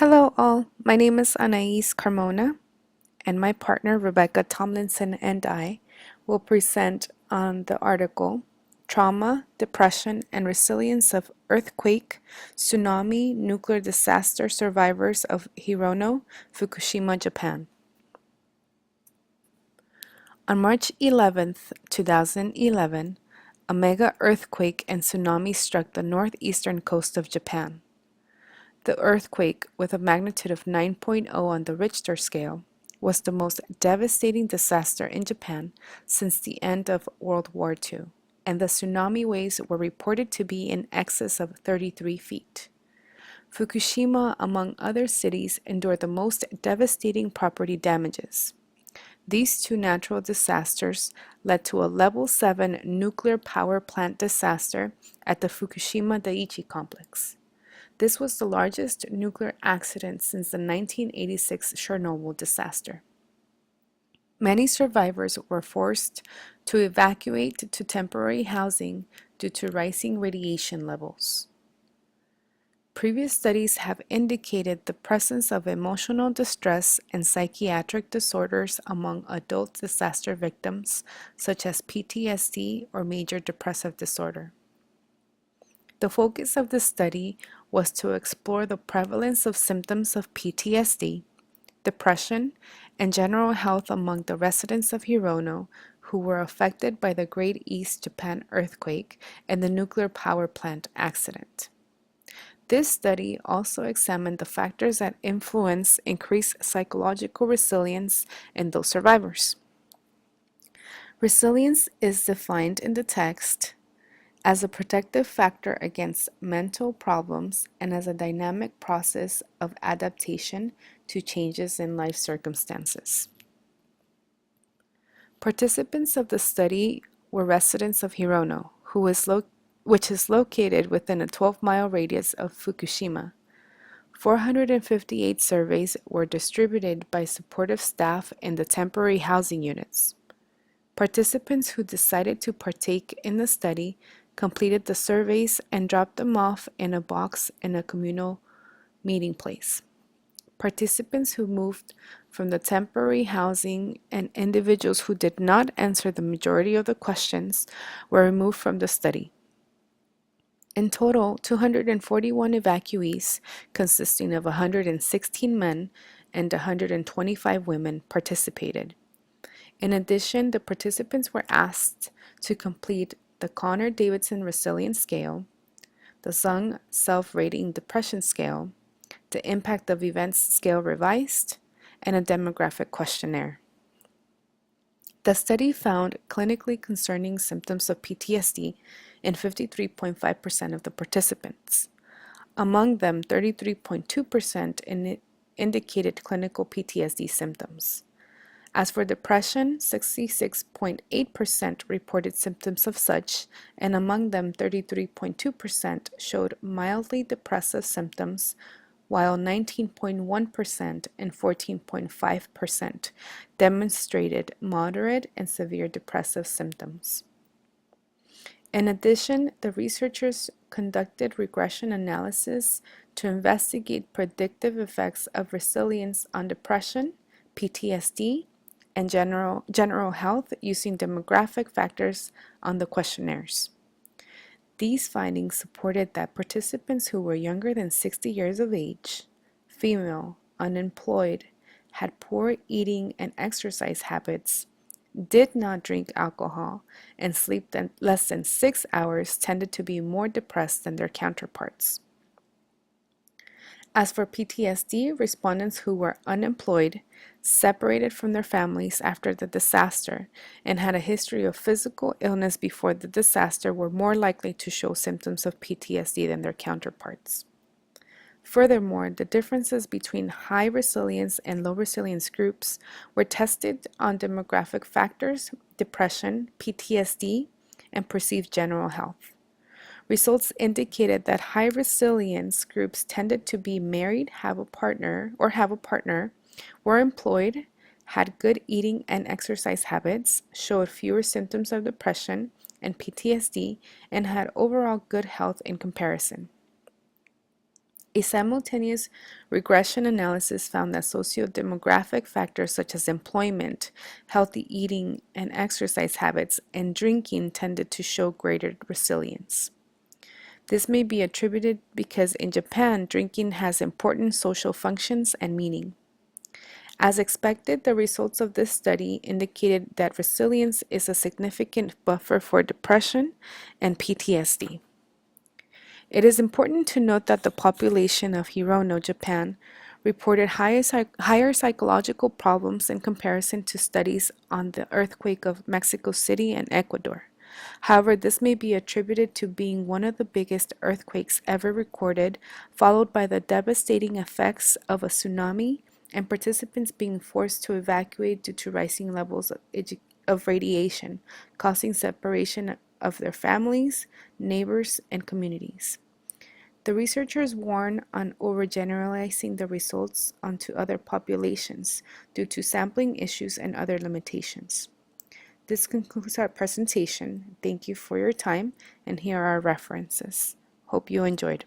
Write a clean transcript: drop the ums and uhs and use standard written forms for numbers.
Hello, all. My name is Anais Carmona, and my partner Rebecca Tomlinson and I will present on the article Trauma, Depression, and Resilience of Earthquake, Tsunami, Nuclear Disaster Survivors of Hirono, Fukushima, Japan. On March 11, 2011, a mega earthquake and tsunami struck the northeastern coast of Japan. The earthquake, with a magnitude of 9.0 on the Richter scale, was the most devastating disaster in Japan since the end of World War II, and the tsunami waves were reported to be in excess of 33 feet. Fukushima, among other cities, endured the most devastating property damages. These two natural disasters led to a Level 7 nuclear power plant disaster at the Fukushima Daiichi complex. This was the largest nuclear accident since the 1986 Chernobyl disaster. Many survivors were forced to evacuate to temporary housing due to rising radiation levels. Previous studies have indicated the presence of emotional distress and psychiatric disorders among adult disaster victims, such as PTSD or major depressive disorder. The focus of the study was to explore the prevalence of symptoms of PTSD, depression, and general health among the residents of Hirono who were affected by the Great East Japan earthquake and the nuclear power plant accident. This study also examined the factors that influence increased psychological resilience in those survivors. Resilience is defined in the text as a protective factor against mental problems and as a dynamic process of adaptation to changes in life circumstances. Participants of the study were residents of Hirono, which is located within a 12-mile radius of Fukushima. 458 surveys were distributed by supportive staff in the temporary housing units. Participants who decided to partake in the study completed the surveys and dropped them off in a box in a communal meeting place. Participants who moved from the temporary housing and individuals who did not answer the majority of the questions were removed from the study. In total, 241 evacuees, consisting of 116 men and 125 women, participated. In addition, the participants were asked to complete the Connor-Davidson Resilience Scale, the Zung Self-Rating Depression Scale, the Impact of Events Scale Revised, and a demographic questionnaire. The study found clinically concerning symptoms of PTSD in 53.5% of the participants. Among them, 33.2% indicated clinical PTSD symptoms. As for depression, 66.8% reported symptoms of such, and among them 33.2% showed mildly depressive symptoms, while 19.1% and 14.5% demonstrated moderate and severe depressive symptoms. In addition, the researchers conducted regression analysis to investigate predictive effects of resilience on depression, PTSD, and general health using demographic factors on the questionnaires. These findings supported that participants who were younger than 60 years of age, female, unemployed, had poor eating and exercise habits, did not drink alcohol, and sleep less than 6 hours tended to be more depressed than their counterparts. As for PTSD, respondents who were unemployed, separated from their families after the disaster, and had a history of physical illness before the disaster were more likely to show symptoms of PTSD than their counterparts. Furthermore, the differences between high resilience and low resilience groups were tested on demographic factors, depression, PTSD, and perceived general health. Results indicated that high resilience groups tended to be married, have a partner, were employed, had good eating and exercise habits, showed fewer symptoms of depression and PTSD, and had overall good health in comparison. A simultaneous regression analysis found that socio-demographic factors such as employment, healthy eating and exercise habits, and drinking tended to show greater resilience. This may be attributed because in Japan, drinking has important social functions and meaning. As expected, the results of this study indicated that resilience is a significant buffer for depression and PTSD. It is important to note that the population of Hirono, Japan, reported higher psychological problems in comparison to studies on the earthquake of Mexico City and Ecuador. However, this may be attributed to being one of the biggest earthquakes ever recorded, followed by the devastating effects of a tsunami and participants being forced to evacuate due to rising levels of radiation, causing separation of their families, neighbors, and communities. The researchers warn on overgeneralizing the results onto other populations due to sampling issues and other limitations. This concludes our presentation. Thank you for your time, and here are our references. Hope you enjoyed.